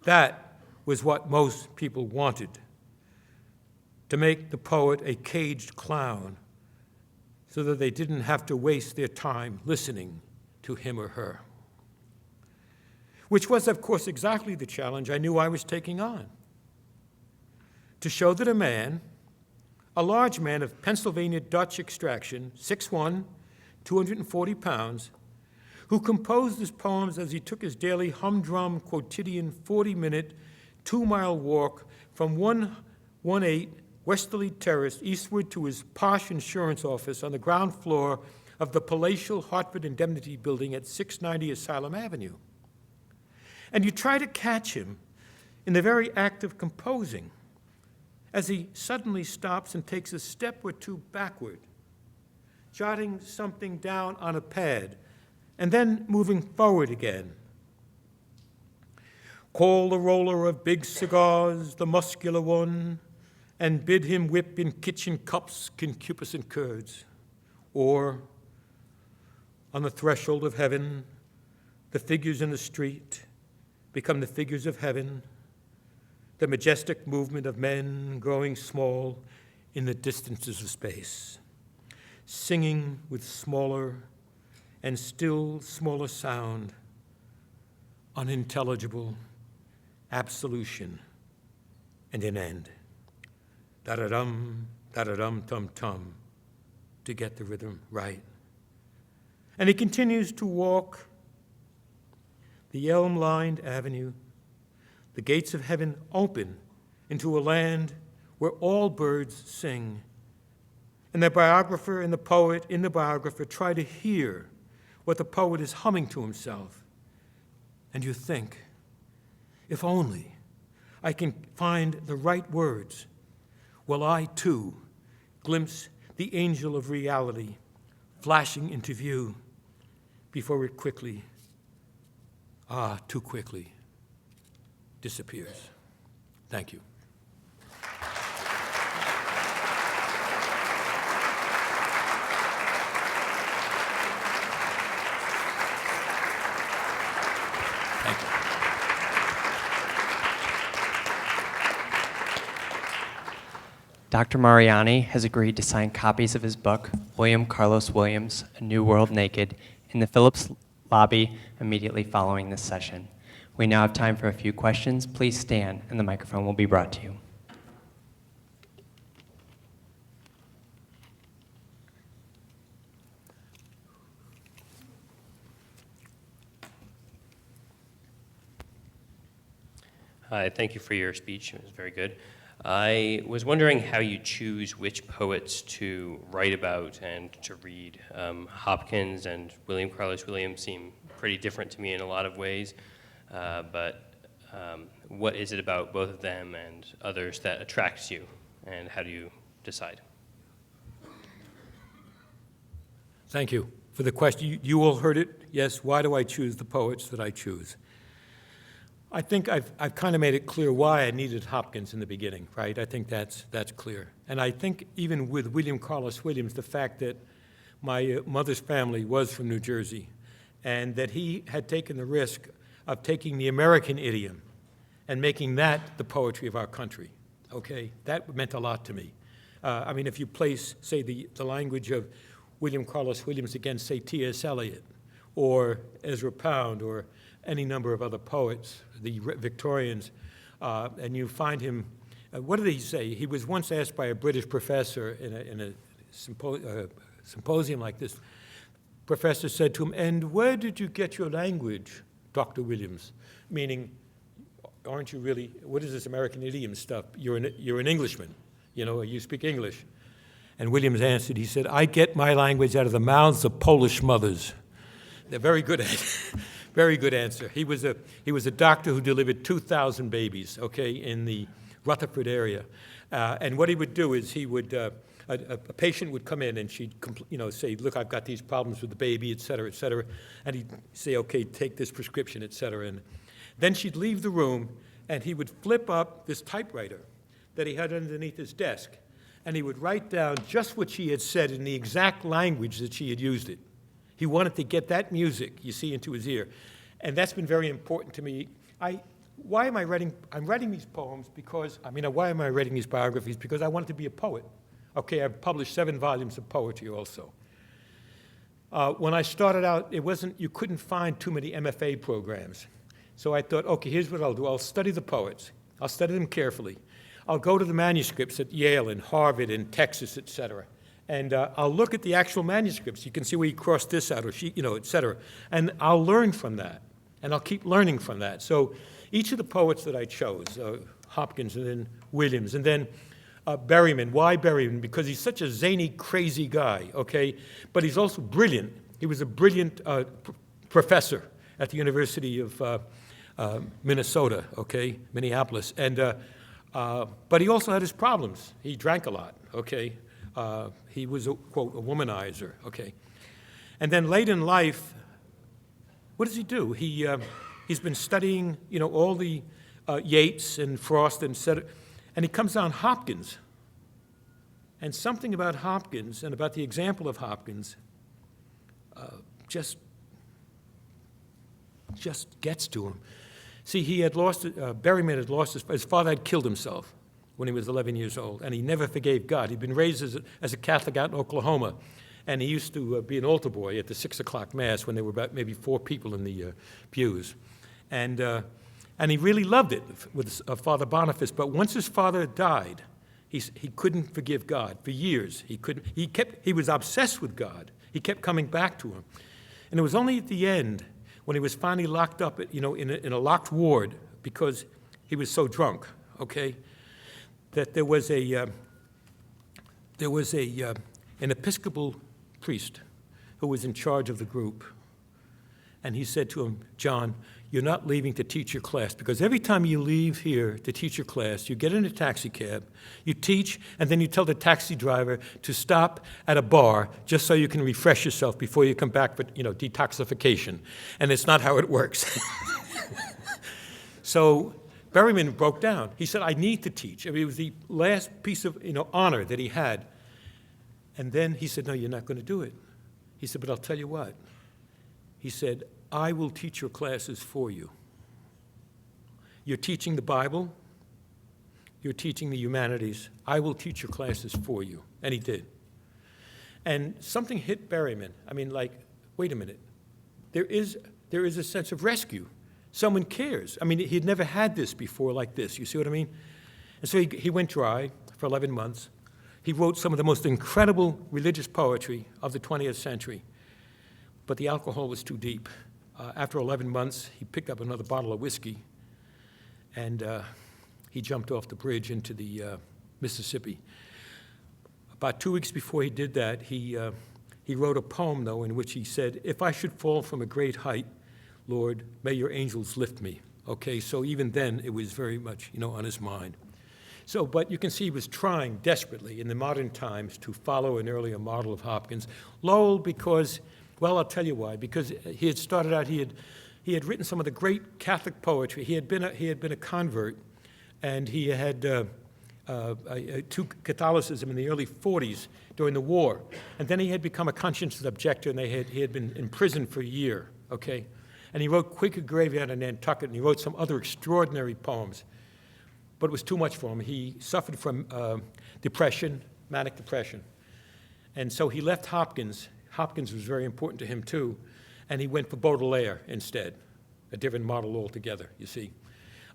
Speaker 2: That was what most people wanted, to make the poet a caged clown so that they didn't have to waste their time listening to him or her. Which was, of course, exactly the challenge I knew I was taking on. To show that a man, a large man of Pennsylvania Dutch extraction, 6'1", 240 pounds, who composed his poems as he took his daily humdrum, quotidian 40-minute, 2-mile walk from 118 Westerly Terrace eastward to his posh insurance office on the ground floor of the palatial Hartford Indemnity Building at 690 Asylum Avenue. And you try to catch him in the very act of composing as he suddenly stops and takes a step or two backward, jotting something down on a pad, and then moving forward again. Call the roller of big cigars, the muscular one, and bid him whip in kitchen cups concupiscent curds. Or, on the threshold of heaven, the figures in the street become the figures of heaven, the majestic movement of men growing small in the distances of space, singing with smaller and still smaller sound, unintelligible absolution and an end. Da-da-dum, tum-tum, to get the rhythm right. And he continues to walk the elm-lined avenue. The gates of heaven open into a land where all birds sing. And the biographer and the poet in the biographer try to hear what the poet is humming to himself. And you think, if only I can find the right words, will I, too, glimpse the angel of reality flashing into view before it quickly, too quickly, disappears. Thank you. Thank you.
Speaker 3: Dr. Mariani has agreed to sign copies of his book, William Carlos Williams, A New World Naked, in the Phillips lobby immediately following this session. We now have time for a few questions. Please stand, and the microphone will be brought to you.
Speaker 4: Hi, thank you for your speech. It was very good. I was wondering how you choose which poets to write about and to read. Hopkins and William Carlos Williams seem pretty different to me in a lot of ways, but what is it about both of them and others that attracts you, and how do you decide?
Speaker 2: Thank you for the question. You all heard it. Yes, why do I choose the poets that I choose? I think I've kind of made it clear why I needed Hopkins in the beginning, right? I think that's clear. And I think even with William Carlos Williams, the fact that my mother's family was from New Jersey, and that he had taken the risk of taking the American idiom and making that the poetry of our country, okay? That meant a lot to me. I mean, if you place, say, the language of William Carlos Williams against, say, T.S. Eliot or Ezra Pound or any number of other poets, the Victorians, and you find him, what did he say? He was once asked by a British professor in a symposium like this. Professor said to him, "And where did you get your language, Dr. Williams?" Meaning, aren't you really, what is this American idiom stuff? You're an Englishman, you know, you speak English. And Williams answered, he said, "I get my language out of the mouths of Polish mothers." They're very good at it. Very good answer. He was a doctor who delivered 2,000 babies, okay, in the Rutherford area. And what he would do is he would, a patient would come in and she'd, say, "Look, I've got these problems with the baby, et cetera, et cetera." And he'd say, "Okay, take this prescription, et cetera." And then she'd leave the room and he would flip up this typewriter that he had underneath his desk. And he would write down just what she had said in the exact language that she had used it. He wanted to get that music, you see, into his ear. And that's been very important to me. Why am I writing? I'm writing these poems because, why am I writing these biographies? Because I wanted to be a poet. Okay, I've published 7 volumes of poetry also. When I started out, you couldn't find too many MFA programs. So I thought, okay, here's what I'll do. I'll study the poets. I'll study them carefully. I'll go to the manuscripts at Yale and Harvard and Texas, et cetera. And I'll look at the actual manuscripts. You can see where he crossed this out, or she, et cetera. And I'll learn from that. And I'll keep learning from that. So each of the poets that I chose, Hopkins and then Williams, and then Berryman. Why Berryman? Because he's such a zany, crazy guy, okay? But he's also brilliant. He was a brilliant professor at the University of Minnesota, okay, Minneapolis. And but he also had his problems. He drank a lot, okay? He was, quote, a womanizer, okay? And then late in life, what does he do? He's been studying, all the Yeats and Frost and he comes on Hopkins. And something about Hopkins and about the example of Hopkins just gets to him. See, he had lost, Berryman had lost his father had killed himself when he was 11 years old, and he never forgave God. He'd been raised as a Catholic out in Oklahoma, and he used to be an altar boy at the 6 o'clock Mass when there were about maybe 4 people in the pews. And he really loved it with Father Boniface, but once his father died, he couldn't forgive God for years. He was obsessed with God. He kept coming back to him. And it was only at the end, when he was finally locked up in a locked ward because he was so drunk, okay, that there was an Episcopal priest who was in charge of the group. And he said to him, "John, you're not leaving to teach your class, because every time you leave here to teach your class, you get in a taxi cab, you teach, and then you tell the taxi driver to stop at a bar just so you can refresh yourself before you come back for, detoxification. And it's not how it works." So Berryman broke down. He said, "I need to teach." It was the last piece of honor that he had. And then he said, "No, you're not going to do it." He said, "But I'll tell you what." He said, "I will teach your classes for you. You're teaching the Bible. You're teaching the humanities. I will teach your classes for you." And he did. And something hit Berryman. Wait a minute. There is a sense of rescue. Someone cares. He'd never had this before like this. You see what I mean? And so he went dry for 11 months. He wrote some of the most incredible religious poetry of the 20th century. But the alcohol was too deep. After 11 months, he picked up another bottle of whiskey, and he jumped off the bridge into the Mississippi. About 2 weeks before he did that, he wrote a poem, though, in which he said, "If I should fall from a great height, Lord, may your angels lift me." Okay, so even then, it was very much, on his mind. So, but you can see he was trying desperately in the modern times to follow an earlier model of Hopkins. Lowell, because, well, I'll tell you why. Because he had started out, he he had written some of the great Catholic poetry. He had been a convert, and he had to Catholicism in the early 40s during the war. And then he had become a conscientious objector, and he had been in prison for a year, okay? And he wrote Quaker Graveyard in Nantucket, and he wrote some other extraordinary poems. But it was too much for him. He suffered from depression, manic depression. And so he left Hopkins. Hopkins was very important to him, too. And he went for Baudelaire instead, a different model altogether, you see.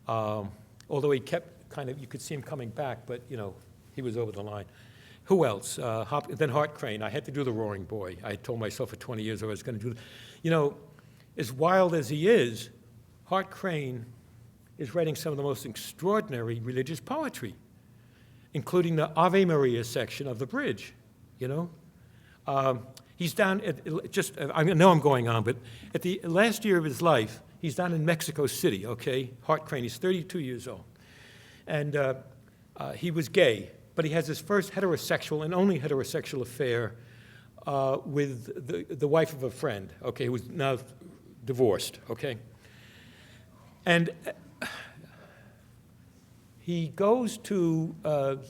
Speaker 2: Although he kept you could see him coming back, but, he was over the line. Who else? Then Hart Crane. I had to do The Roaring Boy. I told myself for 20 years I was going to do as wild as he is, Hart Crane is writing some of the most extraordinary religious poetry, including the Ave Maria section of The Bridge, He's down I know I'm going on, but at the last year of his life, he's down in Mexico City, okay? Hart Crane, he's 32 years old. And he was gay, but he has his first heterosexual and only heterosexual affair with the wife of a friend, okay, who was now divorced, okay? And he goes to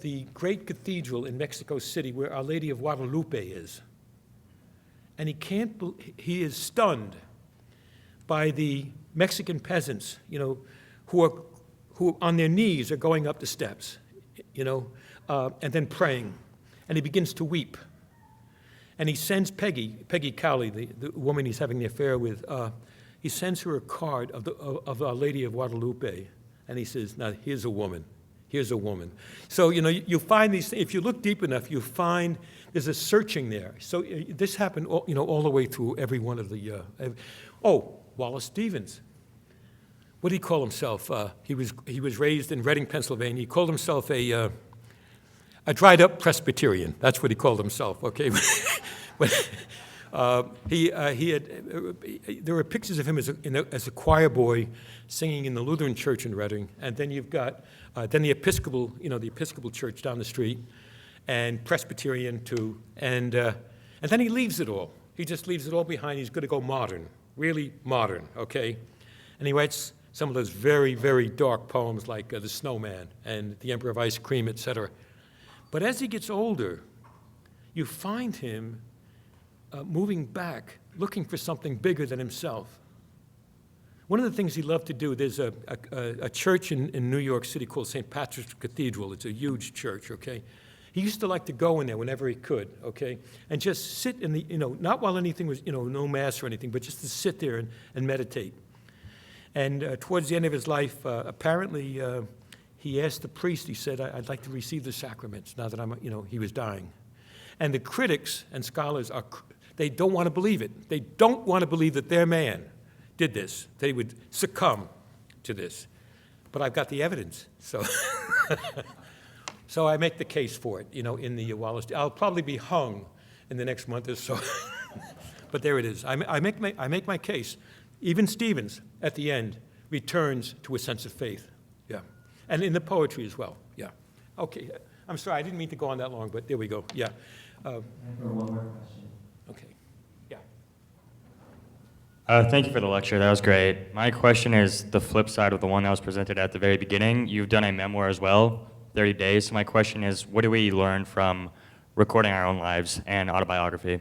Speaker 2: the great cathedral in Mexico City where Our Lady of Guadalupe is. And he is stunned by the Mexican peasants, who on their knees are going up the steps, and then praying. And he begins to weep. And he sends Peggy Cowley, the woman he's having the affair with, he sends her a card of Our Lady of Guadalupe. And he says, now, here's a woman. Here's a woman. So, you find these, if you look deep enough, you find there's a searching there. So this happened, all the way through every one of the, Wallace Stevens. What did he call himself? He was raised in Reading, Pennsylvania. He called himself a dried-up Presbyterian. That's what he called himself, okay? There were pictures of him as a choir boy singing in the Lutheran church in Reading, and then you've got then the Episcopal, the Episcopal church down the street, and Presbyterian too, and then he leaves it all. He just leaves it all behind. He's going to go modern, really modern, okay? And he writes some of those very, very dark poems like The Snowman and The Emperor of Ice Cream, etc. But as he gets older, you find him moving back, looking for something bigger than himself. One of the things he loved to do, there's a church in New York City called St. Patrick's Cathedral. It's a huge church, okay? He used to like to go in there whenever he could, okay? And just sit in the, not while anything was, no mass or anything, but just to sit there and meditate. And towards the end of his life, apparently, he asked the priest, he said, I'd like to receive the sacraments now that I'm, he was dying. And the critics and scholars they don't want to believe it. They don't want to believe that their man did this. They would succumb to this. But I've got the evidence, so so I make the case for it, in the Wallace. I'll probably be hung in the next month or so, but there it is. I make my case. Even Stevens, at the end, returns to a sense of faith, yeah, and in the poetry as well, yeah. Okay, I'm sorry, I didn't mean to go on that long, but there we go, yeah.
Speaker 3: One more question.
Speaker 2: Okay, yeah.
Speaker 5: Thank you for the lecture. That was great. My question is the flip side of the one that was presented at the very beginning. You've done a memoir as well, 30 Days. So my question is, what do we learn from recording our own lives and autobiography?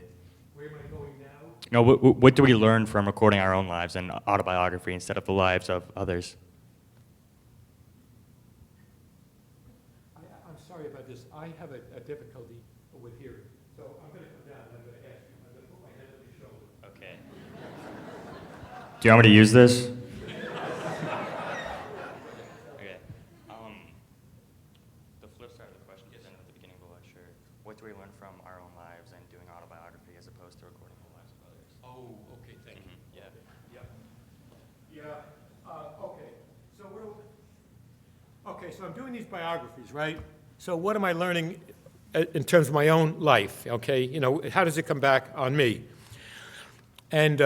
Speaker 2: Where am I going now?
Speaker 5: No, what do we learn from recording our own lives and autobiography instead of the lives of others?
Speaker 2: I'm sorry about this. I have a difficulty with hearing. So I'm going to come down and I'm going to ask you. I'm going to put my hand on your shoulder.
Speaker 5: Okay. Do you want me to use this? Okay. The flip side of the question presented at the beginning of the lecture, what do we learn from our own lives and doing autobiography as opposed to recording the lives of others?
Speaker 2: Oh, okay, thank you.
Speaker 5: Yeah.
Speaker 2: Okay. So I'm doing these biographies, right? So what am I learning in terms of my own life, okay? How does it come back on me? And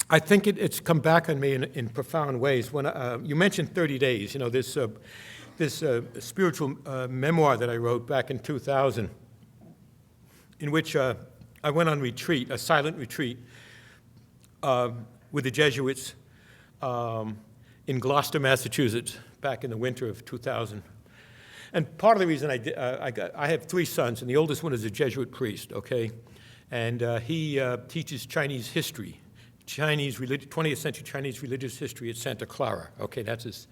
Speaker 2: I think it's come back on me in profound ways. When you mentioned 30 Days, this spiritual memoir that I wrote back in 2000, in which I went on retreat, a silent retreat, with the Jesuits in Gloucester, Massachusetts, back in the winter of 2000. And part of the reason I have 3 sons, and the oldest one is a Jesuit priest, okay? And he teaches Chinese history, 20th century Chinese religious history at Santa Clara, okay? That's his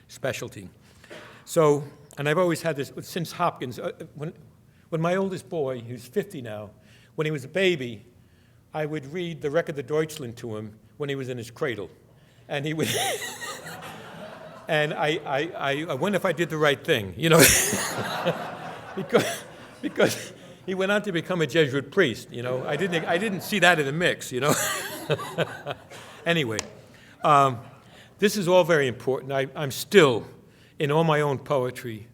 Speaker 2: specialty. So, and I've always had this, since Hopkins, when my oldest boy, who's 50 now, when he was a baby, I would read the Record of Deutschland to him when he was in his cradle. And he would, and I wonder if I did the right thing, you know, because he went on to become a Jesuit priest, you know. I didn't see that in the mix, you know. Anyway, this is all very important. I'm still, in all my own poetry,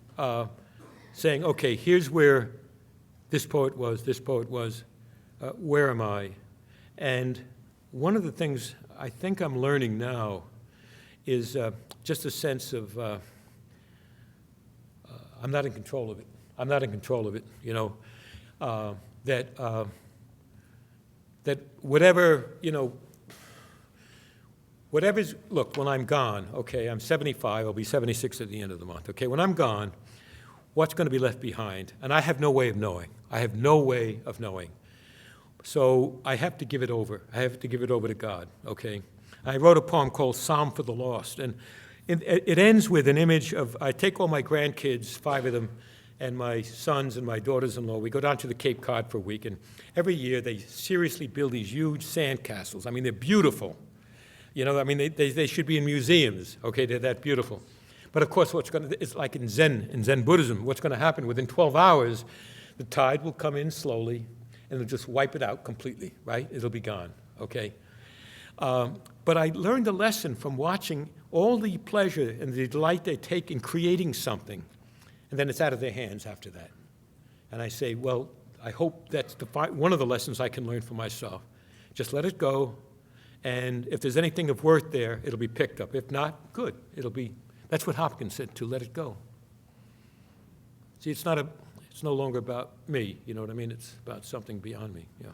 Speaker 2: saying, okay, here's where this poet was, where am I? And one of the things I think I'm learning now is just a sense of I'm not in control of it. I'm not in control of it, you know, that whatever, you know, whatever's, look, when I'm gone, okay, I'm 75, I'll be 76 at the end of the month, okay, when I'm gone, what's going to be left behind? And I have no way of knowing. I have no way of knowing. So I have to give it over. I have to give it over to God, okay? I wrote a poem called Psalm for the Lost, and it ends with an image of, I take all my grandkids, 5 of them, and my sons and my daughters-in-law, we go down to the Cape Cod for a week, and every year they seriously build these huge sand castles. I mean, they're beautiful. You know, I mean, they should be in museums, okay? They're that beautiful. But of course, it's like in Zen Buddhism, what's going to happen within 12 hours, the tide will come in slowly, and it'll just wipe it out completely, right? It'll be gone, okay? But I learned a lesson from watching all the pleasure and the delight they take in creating something, and then it's out of their hands after that. And I say, well, I hope that's one of the lessons I can learn for myself. Just let it go, and if there's anything of worth there, it'll be picked up. If not, good. That's what Hopkins said, to let it go. See, it's no longer about me, you know what I mean? It's about something beyond me, yeah.